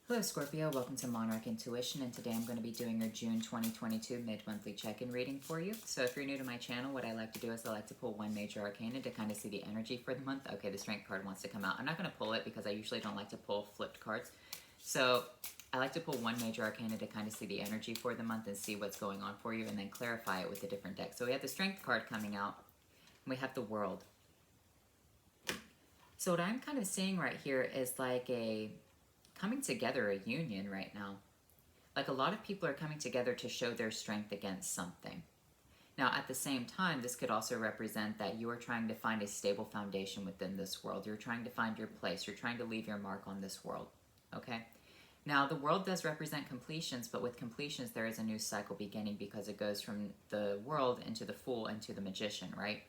Hello Scorpio, welcome to Monarch Intuition, and today I'm going to be doing your June 2022 mid-monthly check-in reading for you. So if you're new to my channel, what I like to do is I like to pull one major arcana to kind of see the energy for the month. Okay, the Strength card wants to come out. I'm not going to pull it because I usually don't like to pull flipped cards. So I like to pull one major arcana to kind of see the energy for the month and see what's going on for you, and then clarify it with a different deck. So we have the Strength card coming out, and we have the World. So what I'm kind of seeing right here is like a coming together, a union right now. Like a lot of people are coming together to show their strength against something. Now, at the same time, this could also represent that you are trying to find a stable foundation within this world. You're trying to find your place. You're trying to leave your mark on this world, okay? Now, the world does represent completions, but with completions, there is a new cycle beginning because it goes from the world into the Fool into the Magician, right?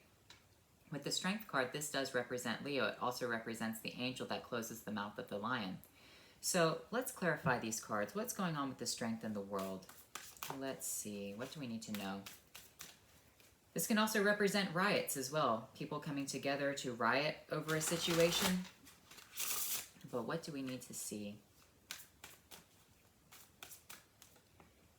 With the Strength card, this does represent Leo. It also represents the angel that closes the mouth of the lion. So let's clarify these cards. What's going on with the Strength in the World? Let's see. What do we need to know? This can also represent riots as well. People coming together to riot over a situation. But what do we need to see?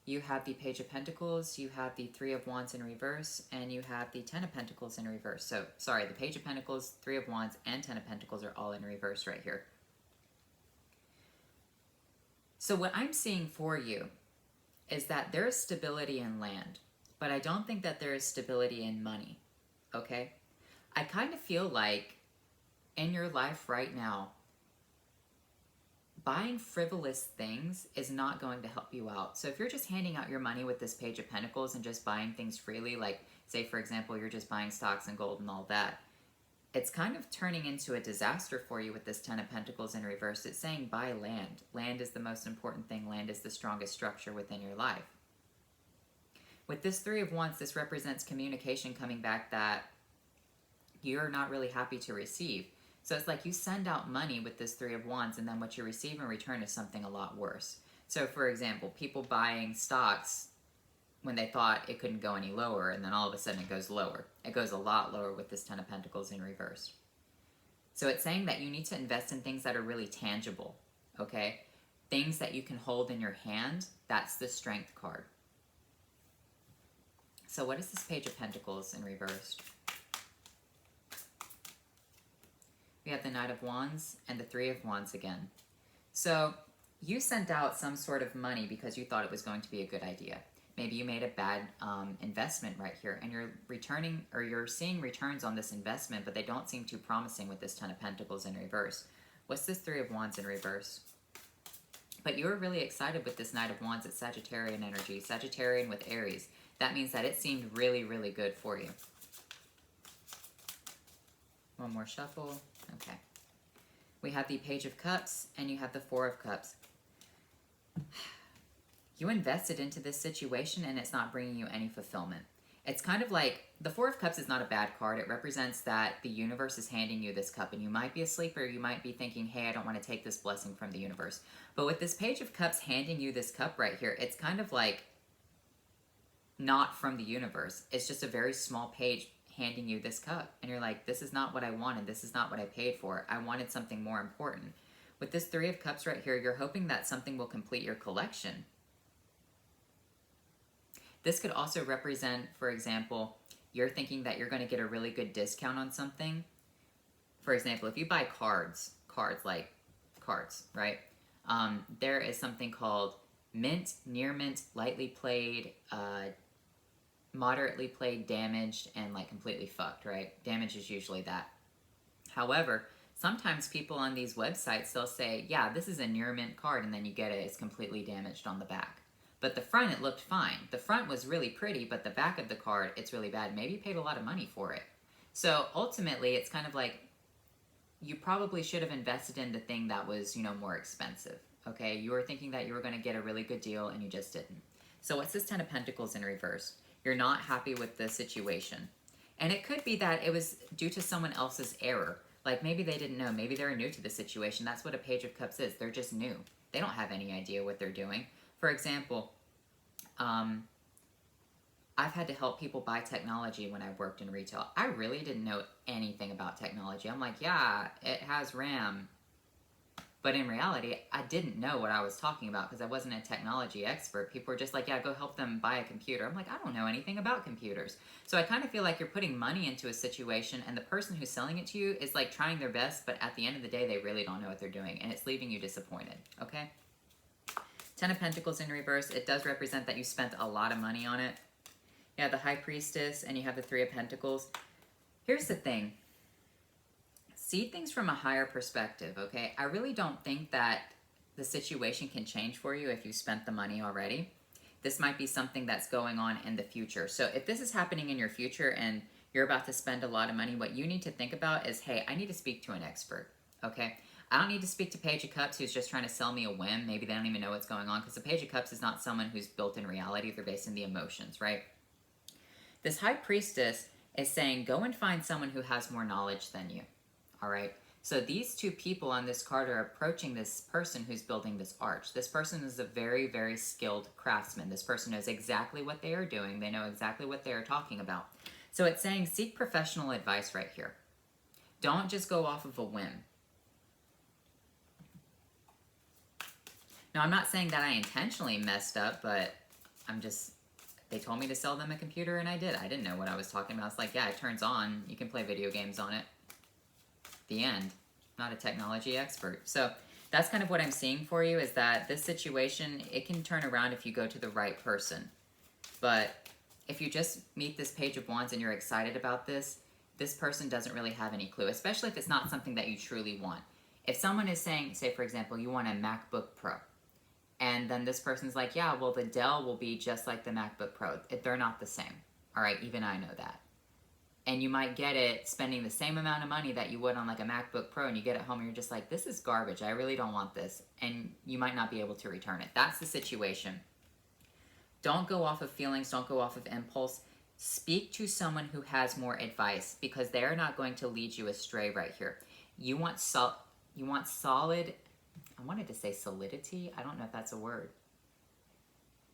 You have the Page of Pentacles, you have the Three of Wands in reverse, and you have the Ten of Pentacles in reverse. So, sorry, the Page of Pentacles, Three of Wands, and Ten of Pentacles are all in reverse right here. So what I'm seeing for you is that there is stability in land, but I don't think that there is stability in money, okay? I kind of feel like in your life right now, buying frivolous things is not going to help you out. So if you're just handing out your money with this Page of Pentacles and just buying things freely, like say for example, you're just buying stocks and gold and all that, it's kind of turning into a disaster for you with this Ten of Pentacles in reverse. It's saying buy land. Land is the most important thing. Land is the strongest structure within your life. With this Three of Wands, this represents communication coming back that you're not really happy to receive. So it's like you send out money with this Three of Wands, and then what you receive in return is something a lot worse. So for example, people buying stocks when they thought it couldn't go any lower, and then all of a sudden it goes lower. It goes a lot lower with this Ten of Pentacles in reverse. So it's saying that you need to invest in things that are really tangible, okay? Things that you can hold in your hand. That's the Strength card. So what is this Page of Pentacles in reverse? We have the Knight of Wands and the Three of Wands again. So you sent out some sort of money because you thought it was going to be a good idea. Maybe you made a bad investment right here, and you're returning, or you're seeing returns on this investment, but they don't seem too promising with this Ten of Pentacles in reverse. What's this Three of Wands in reverse? But you were really excited with this Knight of Wands. It's Sagittarian energy, Sagittarian with Aries. That means that it seemed really, really good for you. One more shuffle. Okay. We have the Page of Cups, and you have the Four of Cups. You invested into this situation and it's not bringing you any fulfillment. It's kind of like, the Four of Cups is not a bad card. It represents that the universe is handing you this cup, and you might be asleep, or you might be thinking, hey, I don't want to take this blessing from the universe. But with this Page of Cups handing you this cup right here, it's kind of like not from the universe. It's just a very small page handing you this cup. And you're like, this is not what I wanted. This is not what I paid for. I wanted something more important. With this Three of Cups right here, you're hoping that something will complete your collection. This could also represent, for example, you're thinking that you're going to get a really good discount on something. For example, if you buy cards, right? There is something called mint, near mint, lightly played, moderately played, damaged, and like completely fucked, right? Damage is usually that. However, sometimes people on these websites, they'll say, yeah, this is a near mint card, and then you get it, it's completely damaged on the back. But the front, it looked fine. The front was really pretty, but the back of the card, it's really bad. Maybe you paid a lot of money for it. So ultimately, it's kind of like you probably should have invested in the thing that was, you know, more expensive. Okay, you were thinking that you were going to get a really good deal, and you just didn't. So what's this Ten of Pentacles in reverse? You're not happy with the situation. And it could be that it was due to someone else's error. Like maybe they didn't know. Maybe they're new to the situation. That's what a Page of Cups is. They're just new. They don't have any idea what they're doing. For example, I've had to help people buy technology when I worked in retail. I really didn't know anything about technology. I'm like, yeah, it has RAM. But in reality, I didn't know what I was talking about because I wasn't a technology expert. People were just like, yeah, go help them buy a computer. I'm like, I don't know anything about computers. So I kind of feel like you're putting money into a situation and the person who's selling it to you is like trying their best, but at the end of the day, they really don't know what they're doing and it's leaving you disappointed, okay? Ten of Pentacles in reverse, it does represent that you spent a lot of money on it. You have the High Priestess and you have the Three of Pentacles. Here's the thing. See things from a higher perspective, okay? I really don't think that the situation can change for you if you spent the money already. This might be something that's going on in the future. So if this is happening in your future and you're about to spend a lot of money, what you need to think about is, hey, I need to speak to an expert, okay? I don't need to speak to Page of Cups who's just trying to sell me a whim. Maybe they don't even know what's going on because the Page of Cups is not someone who's built in reality. They're based in the emotions, right? This High Priestess is saying, go and find someone who has more knowledge than you. All right, so these two people on this card are approaching this person who's building this arch. This person is a very, very skilled craftsman. This person knows exactly what they are doing. They know exactly what they are talking about. So it's saying seek professional advice right here. Don't just go off of a whim. Now, I'm not saying that I intentionally messed up, but they told me to sell them a computer and I did. I didn't know what I was talking about. It's like, yeah, it turns on. You can play video games on it. The end. Not a technology expert. So that's kind of what I'm seeing for you is that this situation, it can turn around if you go to the right person. But if you just meet this Page of Wands and you're excited about this, this person doesn't really have any clue, especially if it's not something that you truly want. If someone is saying, say for example, you want a MacBook Pro, and then this person's like, yeah, well the Dell will be just like the MacBook Pro. They're not the same. All right, even I know that. And you might get it spending the same amount of money that you would on like a MacBook Pro, and you get it home and you're just like, this is garbage. I really don't want this. And you might not be able to return it. That's the situation. Don't go off of feelings. Don't go off of impulse. Speak to someone who has more advice because they're not going to lead you astray right here. You want solid, I wanted to say solidity. I don't know if that's a word.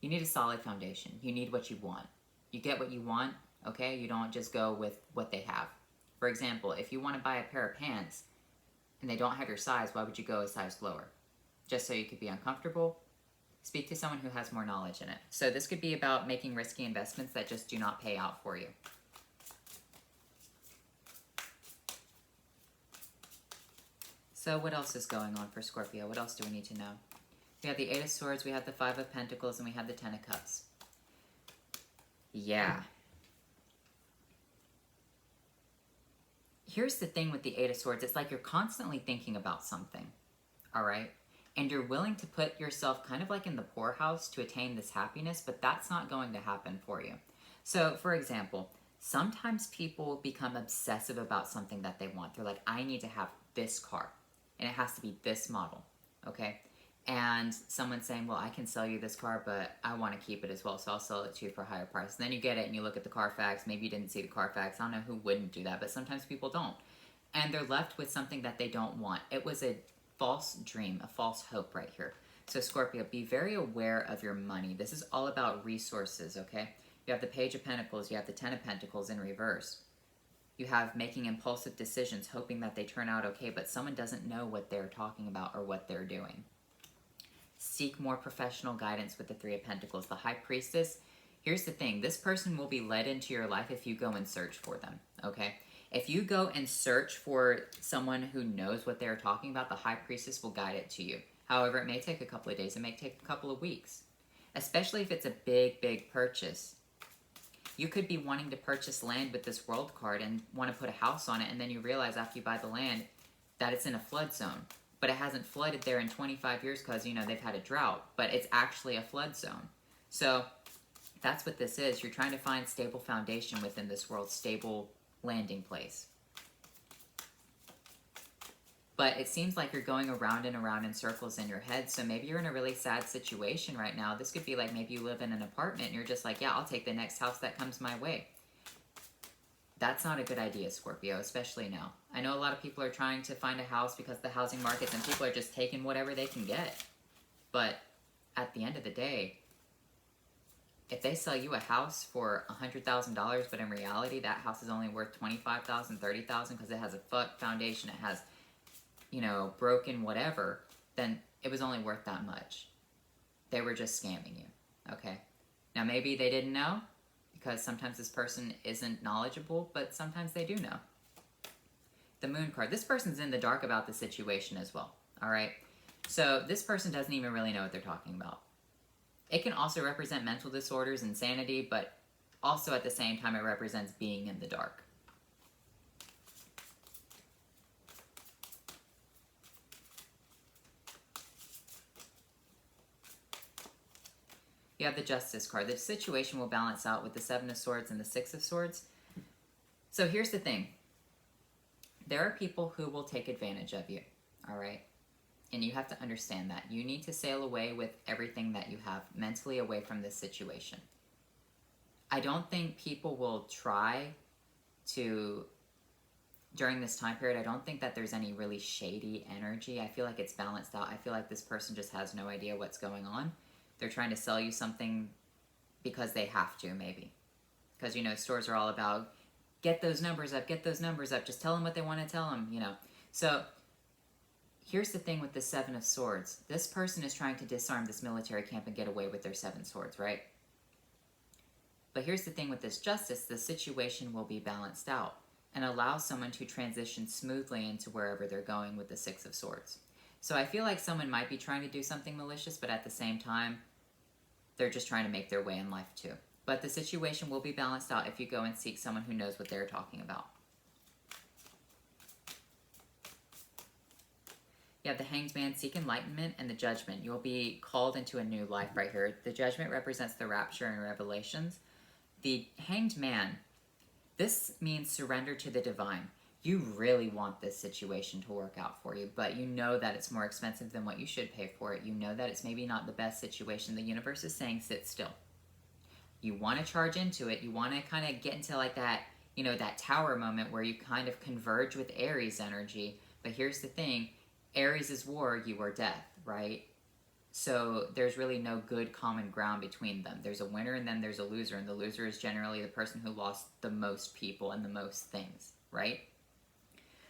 You need a solid foundation. You need what you want. You get what you want. Okay, you don't just go with what they have. For example, if you want to buy a pair of pants and they don't have your size, why would you go a size lower? Just so you could be uncomfortable? Speak to someone who has more knowledge in it. So this could be about making risky investments that just do not pay out for you. So what else is going on for Scorpio? What else do we need to know? We have the Eight of Swords, we have the Five of Pentacles, and we have the Ten of Cups. Yeah. Here's the thing with the Eight of Swords. It's like you're constantly thinking about something, all right? And you're willing to put yourself kind of like in the poorhouse to attain this happiness, but that's not going to happen for you. So, for example, sometimes people become obsessive about something that they want. They're like, I need to have this car, and it has to be this model, okay? And someone's saying, well, I can sell you this car, but I want to keep it as well, so I'll sell it to you for a higher price. And then you get it and you look at the Carfax. Maybe you didn't see the Carfax. I don't know who wouldn't do that, but sometimes people don't. And they're left with something that they don't want. It was a false dream, a false hope right here. So Scorpio, be very aware of your money. This is all about resources, okay? You have the Page of Pentacles. You have the Ten of Pentacles in reverse. You have making impulsive decisions, hoping that they turn out okay, but someone doesn't know what they're talking about or what they're doing. Seek more professional guidance with the Three of Pentacles. The High Priestess, here's the thing. This person will be led into your life if you go and search for them, okay? If you go and search for someone who knows what they're talking about, the High Priestess will guide it to you. However, it may take a couple of days. It may take a couple of weeks, especially if it's a big, big purchase. You could be wanting to purchase land with this World card and want to put a house on it, and then you realize after you buy the land that it's in a flood zone. But it hasn't flooded there in 25 years because, you know, they've had a drought. But it's actually a flood zone. So that's what this is. You're trying to find stable foundation within this world, stable landing place. But it seems like you're going around and around in circles in your head. So maybe you're in a really sad situation right now. This could be like maybe you live in an apartment and you're just like, yeah, I'll take the next house that comes my way. That's not a good idea, Scorpio, especially now. I know a lot of people are trying to find a house because the housing markets and people are just taking whatever they can get. But at the end of the day, if they sell you a house for $100,000, but in reality that house is only worth $25,000, $30,000 because it has a fucked foundation, it has, you know, broken whatever, then it was only worth that much. They were just scamming you, okay? Now, maybe they didn't know, because sometimes this person isn't knowledgeable, but sometimes they do know. The Moon card. This person's in the dark about the situation as well, all right? So this person doesn't even really know what they're talking about. It can also represent mental disorders, insanity, but also at the same time it represents being in the dark. You have the Justice card. The situation will balance out with the Seven of Swords and the Six of Swords. So here's the thing. There are people who will take advantage of you, all right? And you have to understand that. You need to sail away with everything that you have, mentally away from this situation. I don't think people will try to, during this time period, I don't think that there's any really shady energy. I feel like it's balanced out. I feel like this person just has no idea what's going on. They're trying to sell you something because they have to, maybe. Because, you know, stores are all about, get those numbers up, just tell them what they want to tell them, you know. So, here's the thing with the Seven of Swords. This person is trying to disarm this military camp and get away with their 7 swords, right? But here's the thing with this Justice. The situation will be balanced out and allow someone to transition smoothly into wherever they're going with the 6 of Swords. So I feel like someone might be trying to do something malicious, but at the same time, they're just trying to make their way in life too. But the situation will be balanced out if you go and seek someone who knows what they're talking about. You have the Hanged Man, seek enlightenment, and the Judgment. You'll be called into a new life right here. The Judgment represents the rapture and revelations. The Hanged Man, this means surrender to the divine. You really want this situation to work out for you, but you know that it's more expensive than what you should pay for it. You know that it's maybe not the best situation. The universe is saying sit still. You want to charge into it. You want to kind of get into like that, you know, that tower moment where you kind of converge with Aries energy. But here's the thing. Aries is war, you are death, right? So there's really no good common ground between them. There's a winner and then there's a loser, and the loser is generally the person who lost the most people and the most things, right?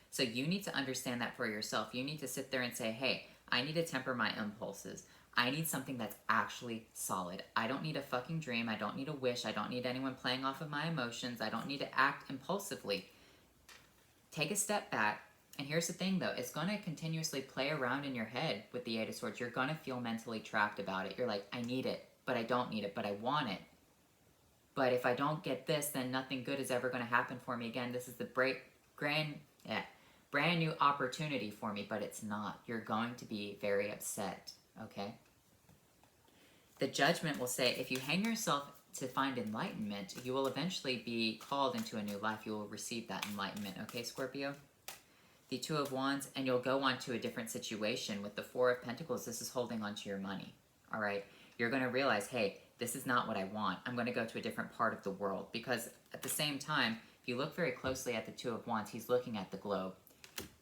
So you need to understand that for yourself. You need to sit there and say, hey, I need to temper my impulses. I need something that's actually solid. I don't need a fucking dream. I don't need a wish. I don't need anyone playing off of my emotions. I don't need to act impulsively. Take a step back. And here's the thing, though. It's going to continuously play around in your head with the Eight of Swords. You're going to feel mentally trapped about it. You're like, I need it, but I don't need it, but I want it. But if I don't get this, then nothing good is ever going to happen for me again. This is the brand new opportunity for me, but it's not. You're going to be very upset, okay? The Judgment will say, if you hang yourself to find enlightenment, you will eventually be called into a new life. You will receive that enlightenment, okay, Scorpio? The Two of Wands, and you'll go on to a different situation. With the Four of Pentacles, this is holding on to your money, all right? You're going to realize, hey, this is not what I want. I'm going to go to a different part of the world. Because at the same time, if you look very closely at the Two of Wands, he's looking at the globe.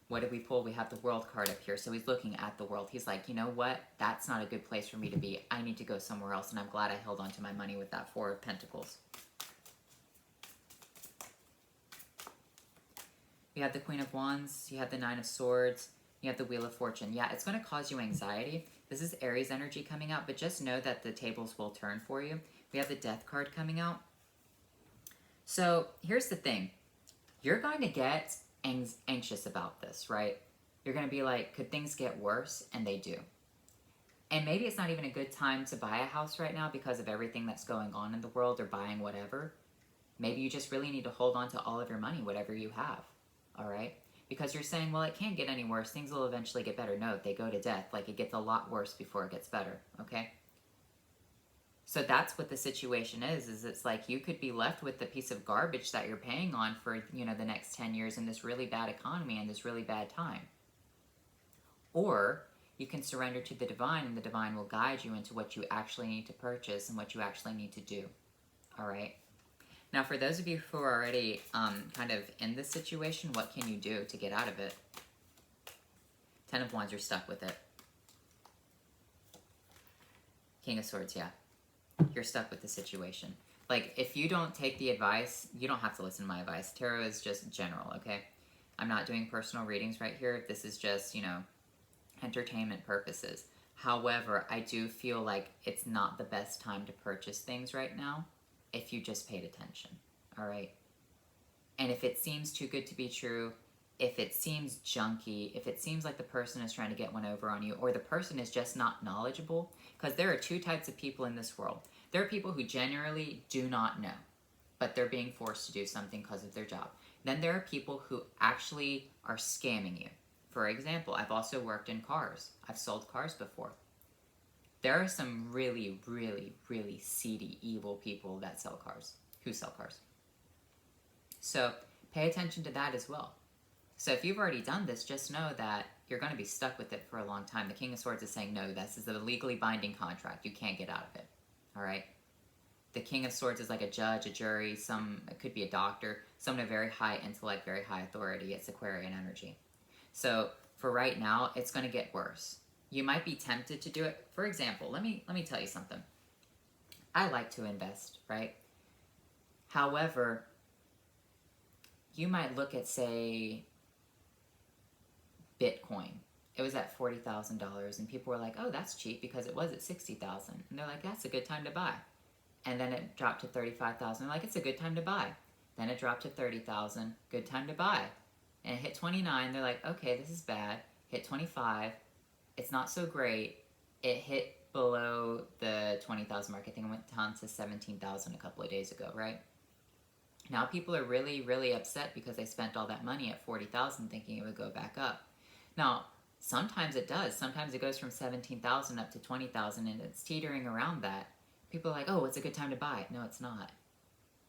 What did we pull? We have the World card up here. So he's looking at the world. He's like, you know what? That's not a good place for me to be. I need to go somewhere else. And I'm glad I held on to my money with that Four of Pentacles. You have the Queen of Wands. You have the Nine of Swords. You have the Wheel of Fortune. Yeah, it's going to cause you anxiety. This is Aries energy coming out. But just know that the tables will turn for you. We have the Death card coming out. So here's the thing. You're going to get anxious about this, right? You're going to be like, could things get worse? And they do. And maybe it's not even a good time to buy a house right now because of everything that's going on in the world, or buying whatever. Maybe you just really need to hold on to all of your money, whatever you have, all right? Because you're saying, well, it can't get any worse. Things will eventually get better. No, they go to death. Like, it gets a lot worse before it gets better, okay? So that's what the situation is it's like you could be left with the piece of garbage that you're paying on for, you know, the next 10 years in this really bad economy and this really bad time. Or you can surrender to the divine, and the divine will guide you into what you actually need to purchase and what you actually need to do. All right? Now, for those of you who are already kind of in this situation, what can you do to get out of it? 10 of Wands, you're stuck with it. King of Swords, yeah. You're stuck with the situation. Like, if you don't take the advice, you don't have to listen to my advice. Tarot is just general, okay? I'm not doing personal readings right here. This is just, you know, entertainment purposes. However, I do feel like it's not the best time to purchase things right now if you just paid attention, all right? And if it seems too good to be true, if it seems junky, if it seems like the person is trying to get one over on you, or the person is just not knowledgeable, because there are two types of people in this world. There are people who genuinely do not know, but they're being forced to do something because of their job. Then there are people who actually are scamming you. For example, I've also worked in cars. I've sold cars before. There are some really, really, really seedy, evil people that sell cars, who sell cars. So pay attention to that as well. So if you've already done this, just know that you're going to be stuck with it for a long time. The King of Swords is saying, no, this is a legally binding contract. You can't get out of it. All right? The King of Swords is like a judge, a jury, it could be a doctor, someone of very high intellect, very high authority. It's Aquarian energy. So for right now, it's going to get worse. You might be tempted to do it. For example, let me tell you something. I like to invest, right? However, you might look at, say, Bitcoin. It was at $40,000, and people were like, oh, that's cheap because it was at $60,000. And they're like, that's a good time to buy. And then it dropped to $35,000. They're like, it's a good time to buy. Then it dropped to $30,000. Good time to buy. And it hit 29. They're like, okay, this is bad. Hit 25. It's not so great. It hit below the 20,000 mark. I think it went down to 17,000 a couple of days ago, right? Now people are really, really upset because they spent all that money at 40,000 thinking it would go back up. Now, sometimes it does. Sometimes it goes from 17,000 up to 20,000 and it's teetering around that. People are like, oh, it's a good time to buy. No, it's not.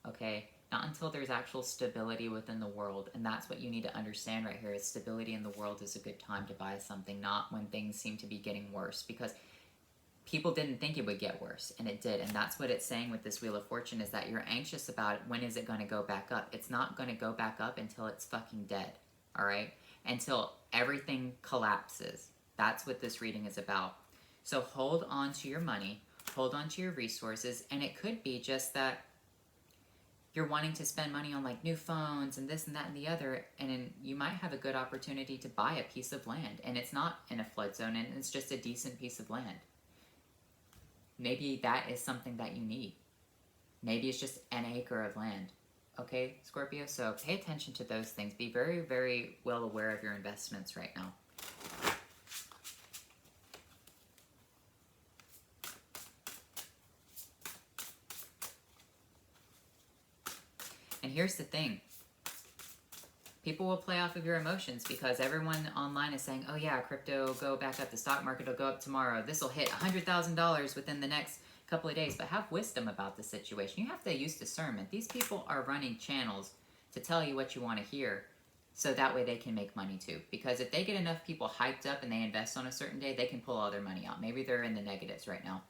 Okay? Not until there's actual stability within the world. And that's what you need to understand right here is stability in the world is a good time to buy something, not when things seem to be getting worse. Because people didn't think it would get worse, and it did. And that's what it's saying with this Wheel of Fortune is that you're anxious about when is it going to go back up. It's not going to go back up until it's fucking dead, all right? Until everything collapses. That's what this reading is about. So hold on to your money, hold on to your resources, and it could be just that you're wanting to spend money on like new phones and this and that and the other, and you might have a good opportunity to buy a piece of land, and it's not in a flood zone, and it's just a decent piece of land. Maybe that is something that you need. Maybe it's just an acre of land. Okay, Scorpio? So pay attention to those things. Be very, very well aware of your investments right now. And here's the thing. People will play off of your emotions because everyone online is saying, oh yeah, crypto will go back up, the stock market will go up tomorrow, this will hit $100,000 within the next couple of days. But have wisdom about the situation. You have to use discernment. These people are running channels to tell you what you want to hear so that way they can make money too. Because if they get enough people hyped up and they invest on a certain day, they can pull all their money out. Maybe they're in the negatives right now.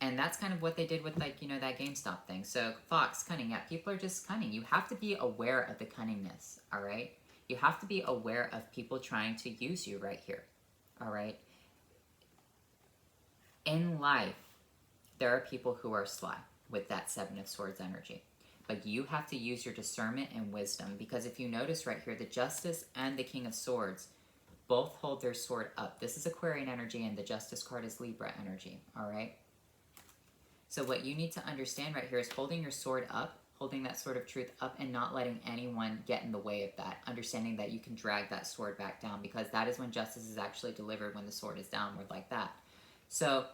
And that's kind of what they did with, like, you know, that GameStop thing. So, Fox, cunning. Yeah, people are just cunning. You have to be aware of the cunningness, all right? You have to be aware of people trying to use you right here, all right? In life, there are people who are sly with that Seven of Swords energy. But you have to use your discernment and wisdom. Because if you notice right here, the Justice and the King of Swords both hold their sword up. This is Aquarian energy, and the Justice card is Libra energy, all right? So what you need to understand right here is holding your sword up, holding that sword of truth up, and not letting anyone get in the way of that. Understanding that you can drag that sword back down, because that is when justice is actually delivered, when the sword is downward like that. So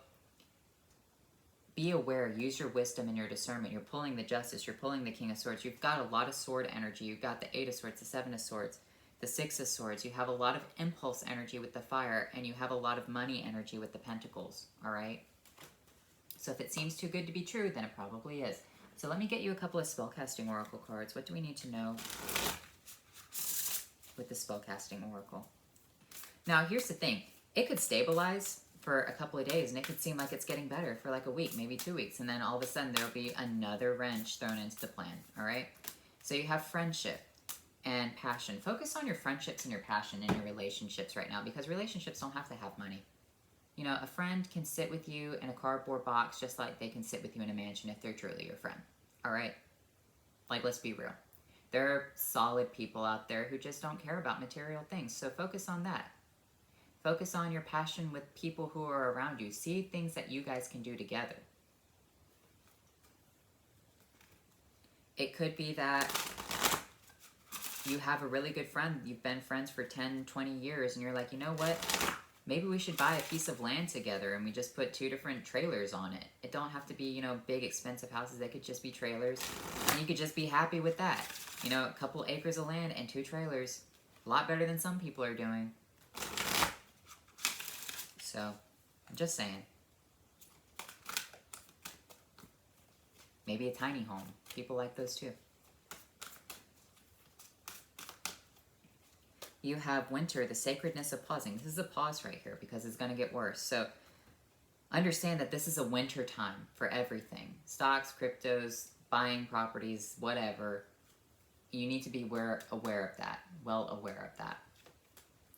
be aware, use your wisdom and your discernment. You're pulling the Justice, you're pulling the King of Swords. You've got a lot of sword energy. You've got the Eight of Swords, the Seven of Swords, the Six of Swords. You have a lot of impulse energy with the Fire, and you have a lot of money energy with the Pentacles, all right? So if it seems too good to be true, then it probably is. So let me get you a couple of spellcasting oracle cards. What do we need to know with the spellcasting oracle? Now, here's the thing. It could stabilize for a couple of days, and it could seem like it's getting better for like a week, maybe 2 weeks, and then all of a sudden there'll be another wrench thrown into the plan, all right? So you have friendship and passion. Focus on your friendships and your passion in your relationships right now, because relationships don't have to have money. You know, a friend can sit with you in a cardboard box just like they can sit with you in a mansion if they're truly your friend. All right? Like, let's be real. There are solid people out there who just don't care about material things. So focus on that. Focus on your passion with people who are around you. See things that you guys can do together. It could be that you have a really good friend. You've been friends for 10, 20 years, and you're like, you know what? Maybe we should buy a piece of land together and we just put 2 different trailers on it. It don't have to be, you know, big expensive houses. They could just be trailers. And you could just be happy with that. You know, a couple acres of land and 2 trailers. A lot better than some people are doing. So, I'm just saying. Maybe a tiny home. People like those too. You have winter, the sacredness of pausing. This is a pause right here because it's going to get worse. So understand that this is a winter time for everything. Stocks, cryptos, buying properties, whatever. You need to be aware of that. Well aware of that.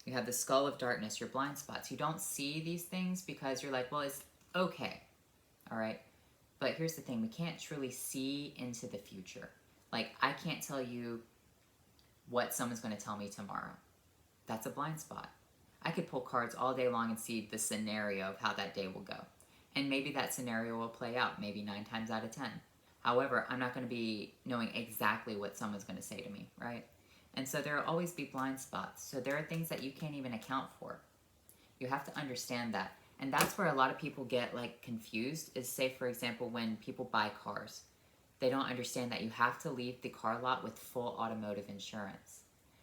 You have the skull of darkness, your blind spots. You don't see these things because you're like, well, it's okay. All right. But here's the thing. We can't truly see into the future. Like, I can't tell you what someone's going to tell me tomorrow. That's a blind spot. I could pull cards all day long and see the scenario of how that day will go. And maybe that scenario will play out, maybe 9 times out of 10. However, I'm not going to be knowing exactly what someone's going to say to me, right? And so there will always be blind spots. So there are things that you can't even account for. You have to understand that. And that's where a lot of people get like confused is, say, for example, when people buy cars. They don't understand that you have to leave the car lot with full automotive insurance.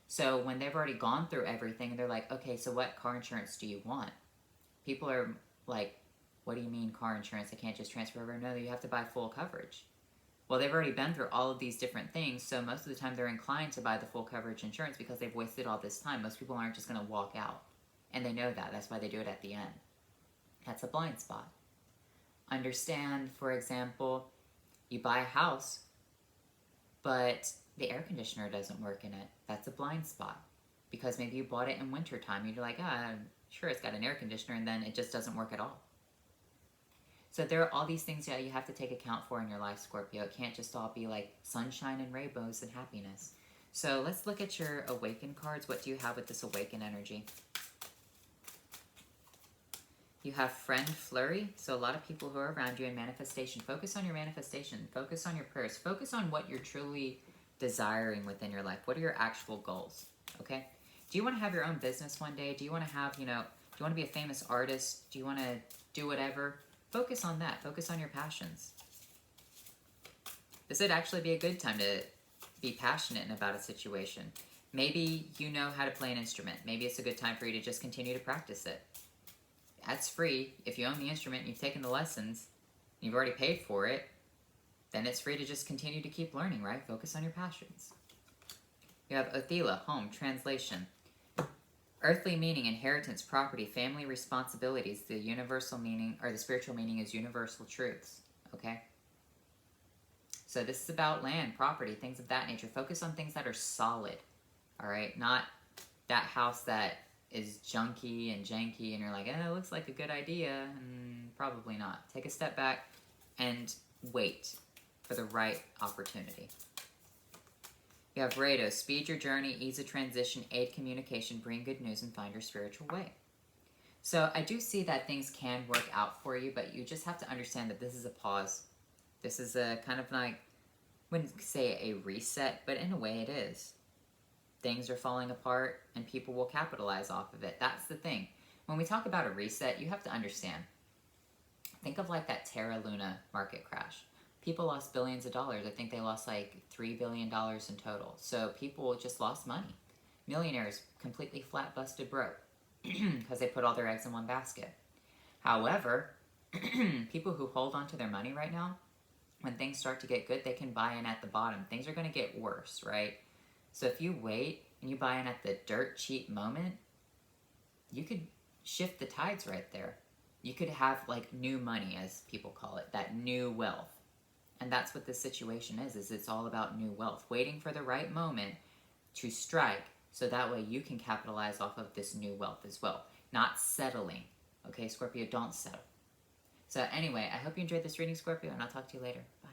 So when they've already gone through everything, they're like, okay, so what car insurance do you want? People are like, what do you mean car insurance? I can't just transfer over. No, you have to buy full coverage. Well, they've already been through all of these different things, so most of the time they're inclined to buy the full coverage insurance because they've wasted all this time. Most people aren't just going to walk out, and they know that. That's why they do it at the end. That's a blind spot. Understand, for example, you buy a house, but the air conditioner doesn't work in it. That's a blind spot. Because maybe you bought it in wintertime. You're like, I'm sure it's got an air conditioner, and then it just doesn't work at all. So there are all these things that you have to take account for in your life, Scorpio. It can't just all be like sunshine and rainbows and happiness. So let's look at your awakened cards. What do you have with this awakened energy? You have friend flurry. So a lot of people who are around you in manifestation. Focus on your manifestation. Focus on your prayers. Focus on what you're truly desiring within your life. What are your actual goals? Okay? Do you want to have your own business one day? Do you want to have, do you want to be a famous artist? Do you want to do whatever? Focus on that. Focus on your passions. This would actually be a good time to be passionate about a situation. Maybe you know how to play an instrument. Maybe it's a good time for you to just continue to practice it. That's free. If you own the instrument and you've taken the lessons, you've already paid for it, then it's free to just continue to keep learning, right? Focus on your passions. You have Othela, home, translation. Earthly meaning, inheritance, property, family responsibilities. The universal meaning, or the spiritual meaning, is universal truths, okay? So this is about land, property, things of that nature. Focus on things that are solid, all right? Not that house that is junky and janky and you're like, it looks like a good idea. Probably not. Take a step back and wait for the right opportunity. You have Rado, speed your journey, ease a transition, aid communication, bring good news, and find your spiritual way. So I do see that things can work out for you, but you just have to understand that this is a pause. This is a kind of like, I wouldn't say a reset, but in a way it is. Things are falling apart and people will capitalize off of it. That's the thing. When we talk about a reset, you have to understand. Think of like that Terra Luna market crash. People lost billions of dollars. I think they lost like $3 billion in total. So people just lost money. Millionaires completely flat busted broke because they put all their eggs in one basket. However, people who hold on to their money right now, when things start to get good, they can buy in at the bottom. Things are going to get worse, right? So if you wait and you buy in at the dirt cheap moment, you could shift the tides right there. You could have like new money, as people call it, that new wealth. And that's what this situation is it's all about new wealth. Waiting for the right moment to strike so that way you can capitalize off of this new wealth as well. Not settling. Okay, Scorpio, don't settle. So anyway, I hope you enjoyed this reading, Scorpio, and I'll talk to you later. Bye.